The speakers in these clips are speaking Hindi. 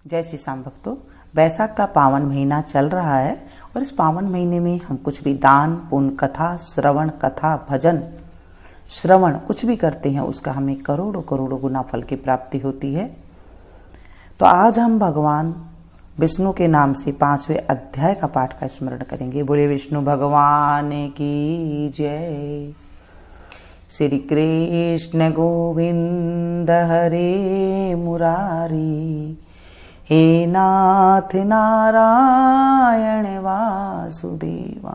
जय श्री श्याम भक्तों, बैसाख का पावन महीना चल रहा है और इस पावन महीने में हम कुछ भी दान पुण्य कथा भजन श्रवण कुछ भी करते हैं उसका हमें करोड़ों करोड़ों गुना फल की प्राप्ति होती है। तो आज हम भगवान विष्णु के नाम से 5वें अध्याय का पाठ का स्मरण करेंगे। बोले विष्णु भगवान की जय। श्री कृष्ण गोविंद हरे मुरारी, हे नाथ नारायण वासुदेवा।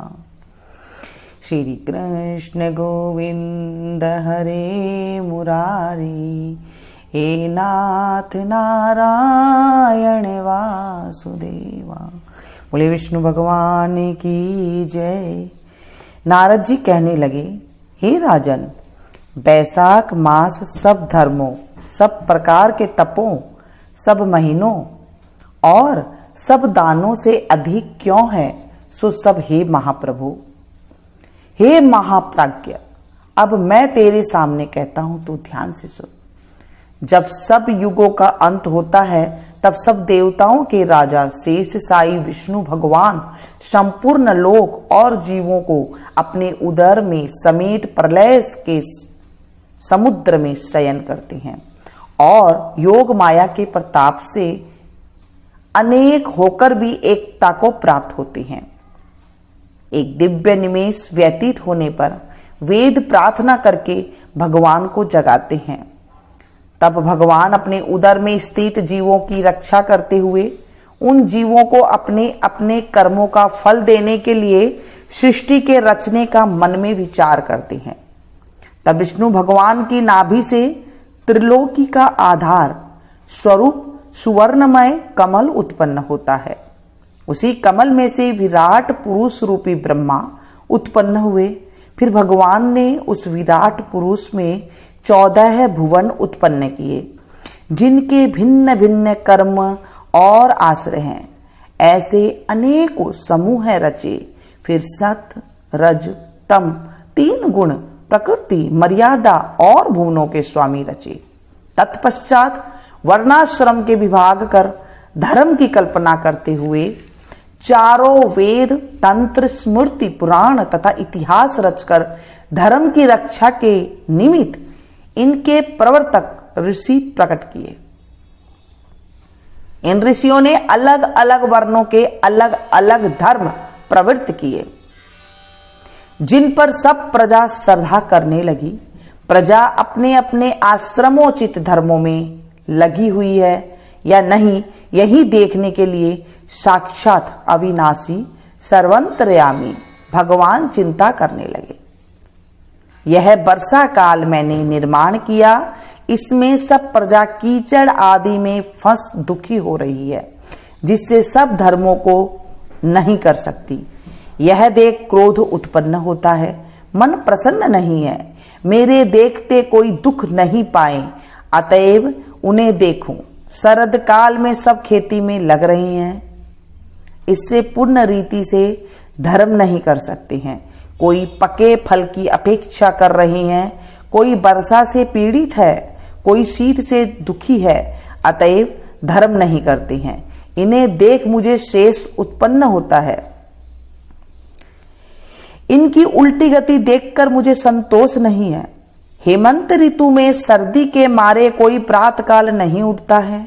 श्री कृष्ण गोविंद हरे मुरारी, हे नाथ नारायण वासुदेवा। बोले विष्णु भगवान की जय। नारद जी कहने लगे, हे राजन, बैसाख मास सब धर्मों, सब प्रकार के तपों, सब महीनों और सब दानों से अधिक क्यों है? सो सब हे महाप्रभु, हे महाप्राज्ञ, अब मैं तेरे सामने कहता हूं तो ध्यान से सुन। जब सब युगों का अंत होता है तब सब देवताओं के राजा शेष साई विष्णु भगवान संपूर्ण लोक और जीवों को अपने उदर में समेट प्रलय के समुद्र में शयन करते हैं और योग माया के प्रताप से अनेक होकर भी एकता को प्राप्त होते हैं। एक दिव्य निमेष व्यतीत होने पर वेद प्रार्थना करके भगवान को जगाते हैं। तब भगवान अपने उदर में स्थित जीवों की रक्षा करते हुए उन जीवों को अपने अपने कर्मों का फल देने के लिए सृष्टि के रचने का मन में विचार करते हैं। तब विष्णु भगवान की नाभि से त्रिलोकी का आधार स्वरूप सुवर्णमय कमल उत्पन्न होता है। उसी कमल में से विराट पुरुष रूपी ब्रह्मा उत्पन्न हुए। फिर भगवान ने उस विराट पुरुष में 14 भुवन उत्पन्न किए, जिनके भिन्न भिन्न कर्म और आश्रय हैं। ऐसे अनेकों समूह रचे। फिर सत रज तम 3 गुण प्रकृति मर्यादा और भुवनों के स्वामी रचे। तत्पश्चात वर्णाश्रम के विभाग कर धर्म की कल्पना करते हुए चारों वेद तंत्र स्मृति पुराण तथा इतिहास रचकर धर्म की रक्षा के निमित्त इनके प्रवर्तक ऋषि प्रकट किए। इन ऋषियों ने अलग अलग वर्णों के अलग अलग धर्म प्रवृत्त किए, जिन पर सब प्रजा श्रद्धा करने लगी। प्रजा अपने अपने आश्रमोचित धर्मों में लगी हुई है या नहीं, यही देखने के लिए साक्षात अविनाशी सर्वंतर्यामी भगवान चिंता करने लगे। यह वर्षा काल मैंने निर्माण किया, इसमें सब प्रजा कीचड़ आदि में फंस दुखी हो रही है, जिससे सब धर्मों को नहीं कर सकती। यह देख क्रोध उत्पन्न होता है, मन प्रसन्न नहीं है। मेरे देखते कोई दुख नहीं पाए, अतएव उन्हें देखूं। शरद काल में सब खेती में लग रही हैं, इससे पूर्ण रीति से धर्म नहीं कर सकते हैं। कोई पके फल की अपेक्षा कर रहे हैं, कोई वर्षा से पीड़ित है, कोई शीत से दुखी है, अतएव धर्म नहीं करते हैं। इन्हें देख मुझे शेष उत्पन्न होता है। इनकी उल्टी गति देखकर मुझे संतोष नहीं है। हेमंत ऋतु में सर्दी के मारे कोई प्रातःकाल नहीं उठता है।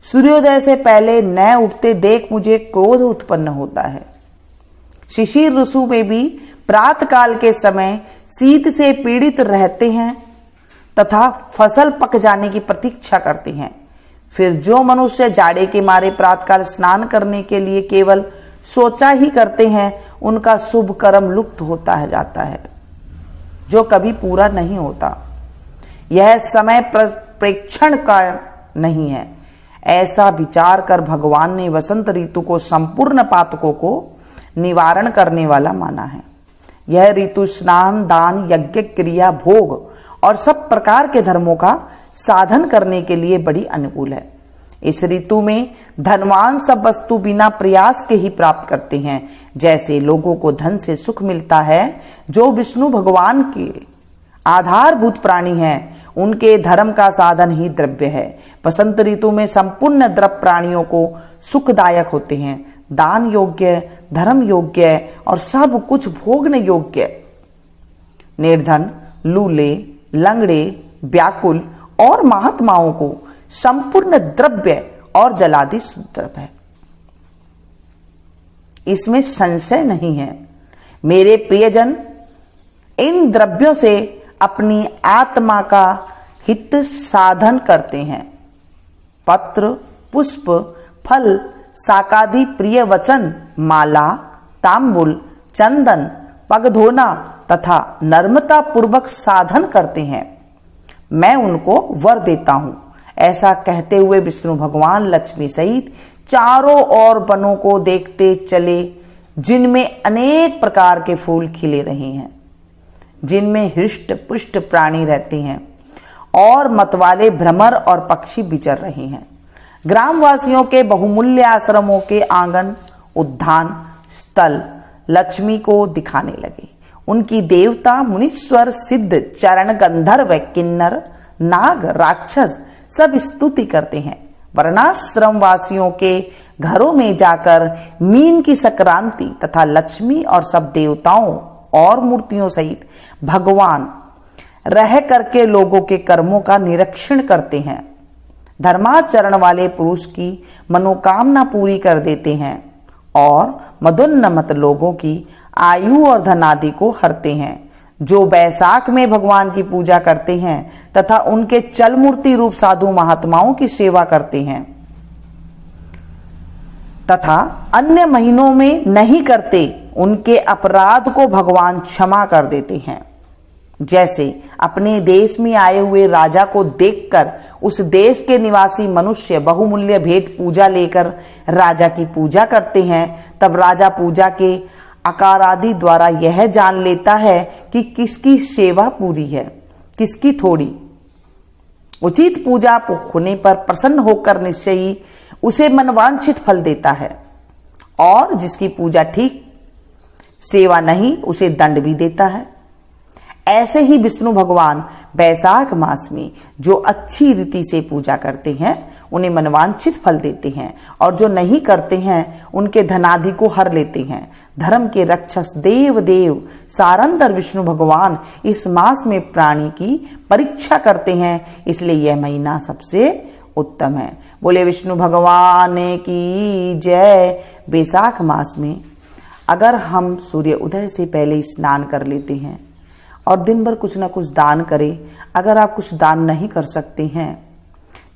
सूर्योदय से पहले न उठते देख मुझे क्रोध उत्पन्न होता है। शिशिर ऋतु में भी प्रातःकाल के समय शीत से पीड़ित रहते हैं तथा फसल पक जाने की प्रतीक्षा करते हैं। फिर जो मनुष्य जाड़े के मारे प्रातःकाल स्नान करने के लिए केवल सोचा ही करते हैं, उनका शुभ कर्म लुप्त होता है जाता है, जो कभी पूरा नहीं होता। यह समय प्रेक्षण का नहीं है। ऐसा विचार कर भगवान ने वसंत ऋतु को संपूर्ण पातकों को निवारण करने वाला माना है। यह ऋतु स्नान दान यज्ञ क्रिया भोग और सब प्रकार के धर्मों का साधन करने के लिए बड़ी अनुकूल है। इस ऋतु में धनवान सब वस्तु बिना प्रयास के ही प्राप्त करते हैं। जैसे लोगों को धन से सुख मिलता है, जो विष्णु भगवान के आधारभूत प्राणी हैं, उनके धर्म का साधन ही द्रव्य है। बसंत ऋतु में संपूर्ण द्रव्य प्राणियों को सुखदायक होते हैं, दान योग्य, धर्म योग्य और सब कुछ भोगने योग्य। निर्धन, लूले, लंगड़े, व्याकुल और महात्माओं को संपूर्ण द्रव्य और जलादि सुद्रव है, इसमें संशय नहीं है। मेरे प्रियजन इन द्रव्यों से अपनी आत्मा का हित साधन करते हैं। पत्र, पुष्प, फल, शाकादि प्रिय वचन, माला, तांबुल, चंदन, पगधोना तथा नर्मता पूर्वक साधन करते हैं। मैं उनको वर देता हूं। ऐसा कहते हुए विष्णु भगवान लक्ष्मी सहित चारों ओर वनों को देखते चले, जिनमें अनेक प्रकार के फूल खिले रहे हैं, जिनमें हृष्ट पुष्ट प्राणी रहते हैं और मतवाले भ्रमर और पक्षी विचर रहे हैं। ग्रामवासियों के बहुमूल्य आश्रमों के आंगन, उद्यान, स्थल लक्ष्मी को दिखाने लगे। उनकी देवता, मुनीश्वर, सिद्ध, चरण, गंधर्व, किन्नर, नाग, राक्षस सब स्तुति करते हैं। वर्णाश्रम वासियों के घरों में जाकर मीन की संक्रांति तथा लक्ष्मी और सब देवताओं और मूर्तियों सहित भगवान रह करके लोगों के कर्मों का निरीक्षण करते हैं। धर्माचरण वाले पुरुष की मनोकामना पूरी कर देते हैं और मदोन्नमत लोगों की आयु और धन आदि को हरते हैं। जो बैसाख में भगवान की पूजा करते हैं तथा उनके चल मूर्ति रूप साधु महात्माओं की सेवा करते हैं तथा अन्य महीनों में नहीं करते, उनके अपराध को भगवान क्षमा कर देते हैं। जैसे अपने देश में आए हुए राजा को देखकर उस देश के निवासी मनुष्य बहुमूल्य भेंट पूजा लेकर राजा की पूजा करते हैं, तब राजा पूजा के आकार आदि द्वारा यह जान लेता है कि किसकी सेवा पूरी है, किसकी थोड़ी। उचित पूजा होने पर प्रसन्न होकर निश्चय ही उसे मनवांछित फल देता है और जिसकी पूजा ठीक, सेवा नहीं, उसे दंड भी देता है। ऐसे ही विष्णु भगवान बैसाख मास में जो अच्छी रीति से पूजा करते हैं उन्हें मनवांछित फल देते हैं और जो नहीं करते हैं उनके धनादि को हर लेते हैं। धर्म के रक्षस देव देव सारंतर विष्णु भगवान इस मास में प्राणी की परीक्षा करते हैं, इसलिए यह महीना सबसे उत्तम है। बोले विष्णु भगवान की जय। बैसाख मास में अगर हम सूर्य उदय से पहले स्नान कर लेते हैं और दिन भर कुछ ना कुछ दान करें, अगर आप कुछ दान नहीं कर सकते हैं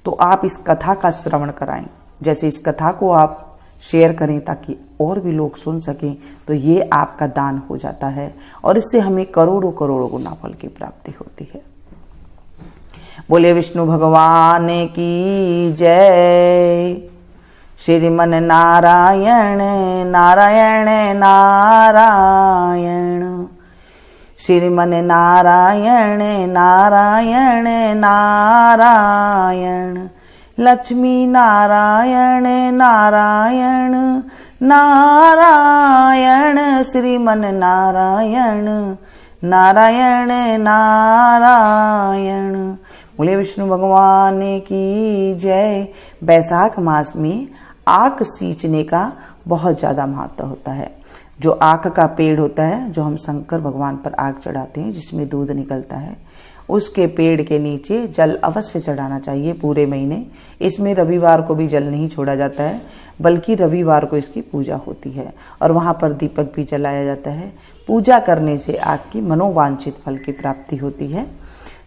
तो आप इस कथा का श्रवण कराएं। जैसे इस कथा को आप शेयर करें ताकि और भी लोग सुन सकें, तो ये आपका दान हो जाता है और इससे हमें करोड़ों करोड़ों गुना फल की प्राप्ति होती है। बोले विष्णु भगवान की जय। श्रीमन नारायण नारायण नारायण, श्रीमन नारायण नारायण नारायण, लक्ष्मी नारायण नारायण नारायण, श्रीमन नारायण नारायण नारायण। बोले विष्णु भगवान की जय। बैसाख मास में आक सींचने का बहुत ज़्यादा महत्व होता है। जो आक का पेड़ होता है, जो हम शंकर भगवान पर आग चढ़ाते हैं, जिसमें दूध निकलता है, उसके पेड़ के नीचे जल अवश्य चढ़ाना चाहिए पूरे महीने। इसमें रविवार को भी जल नहीं छोड़ा जाता है, बल्कि रविवार को इसकी पूजा होती है और वहाँ पर दीपक भी जलाया जाता है। पूजा करने से आग की मनोवांछित फल की प्राप्ति होती है।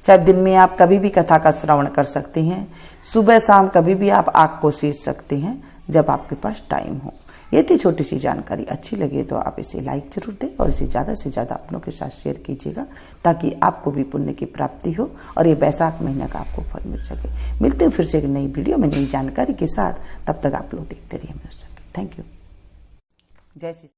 चाहे दिन में आप कभी भी कथा का श्रवण कर सकते हैं, सुबह शाम कभी भी आप आग को सींच सकते हैं जब आपके पास टाइम हो। ये थी छोटी सी जानकारी। अच्छी लगे तो आप इसे लाइक जरूर दें और इसे ज़्यादा से ज़्यादा अपनों के साथ शेयर कीजिएगा ताकि आपको भी पुण्य की प्राप्ति हो और ये बैसाख महीने का आपको फल मिल सके। मिलते हैं फिर से एक नई वीडियो में नई जानकारी के साथ। तब तक आप लोग देखते रहिए। Thank you. जय श्री।